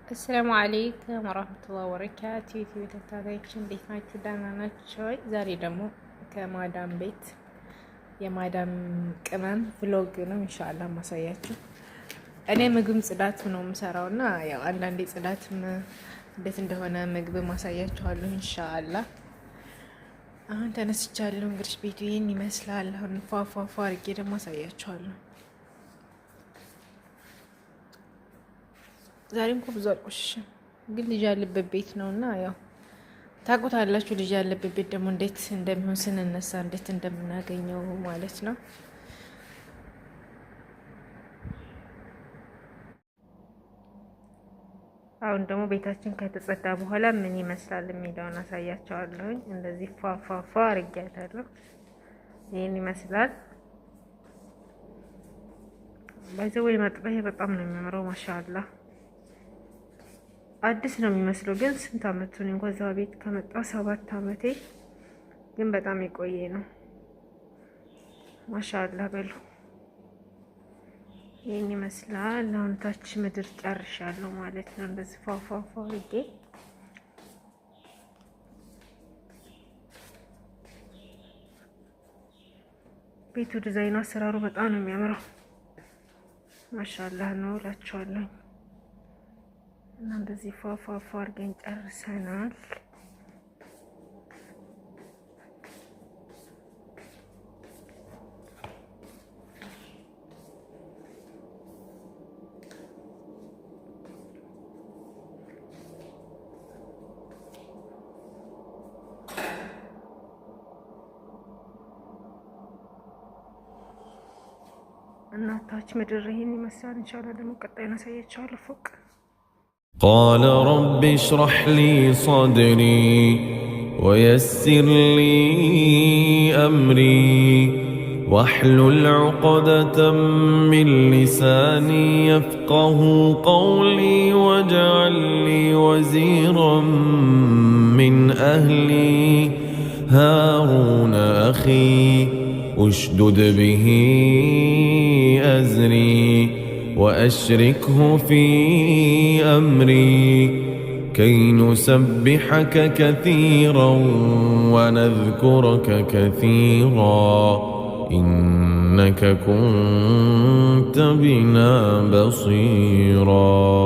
አሰላሙ አለይኩም ወራህመቱላሂ ወበረካቱ። ዩቲዩብ ተከታታዮች እንዴት ናችሁ? ደህና ናችሁ ወይ? ዛሬ ደግሞ ከማዳም ቤት የማዳም ቅመም ቭሎግ ነው ኢንሻአላህ ማሳያችሁ። እኔ ምግብ ጽዳት ነው የምሰራው እና ያው አንዳንዴ ጽዳትም እንዴት እንደሆነ ምግብ ማሳያችኋለሁ ኢንሻአላህ። አሁን ተነስቻለሁ። እንግዲህ ቤቱ ይሄን ይመስላል። አሁን ፏፏፏ አድርጌ ደግሞ አሳያችኋለሁ። ዛሬ እንኳን ብዙ አልቆሽሽም፣ ግን ልጅ ያለበት ቤት ነው እና ያው ታውቁታላችሁ። ልጅ ያለበት ቤት ደግሞ እንዴት እንደሚሆን ስንነሳ እንዴት እንደምናገኘው ማለት ነው። አሁን ደግሞ ቤታችን ከተጸዳ በኋላ ምን ይመስላል የሚለውን አሳያቸዋለሁ። እንደዚህ ፏፏፏ አድርጌያታለሁ። ይህን ይመስላል። ባይዘው መጥበያ በጣም ነው የሚያምረው። ማሻአላህ አዲስ ነው የሚመስለው፣ ግን ስንት አመቱ ነው እንኳን እዛ ቤት ከመጣሁ 7 አመቴ፣ ግን በጣም የቆየ ነው። ማሻአላህ በሉ። ይህን ይመስላል። አሁን ታች ምድር ጨርሻለሁ ማለት ነው። እንደዚህ ፏፏፏ አድርጌ ቤቱ ዲዛይኑ አሰራሩ በጣም ነው የሚያምረው። ማሻአላህ ነው እላችኋለሁ። እና እንደዚህ ፏፏፏ አድርገን ጨርሰናል። እናታች ምድር ይሄን ይመስላል። ኢንሻአላህ ደግሞ ቀጣዩን አሳያችኋለሁ ፎቅ። قال رب اشرح لي صدري ويسر لي أمري واحلل عقدة من لساني يفقه قولي واجعل لي وزيرا من أهلي هارون أخي اشدد به أزري وأشركه في أمري كي نسبحك كثيرا ونذكرك كثيرا إنك كنت بنا بصيرا.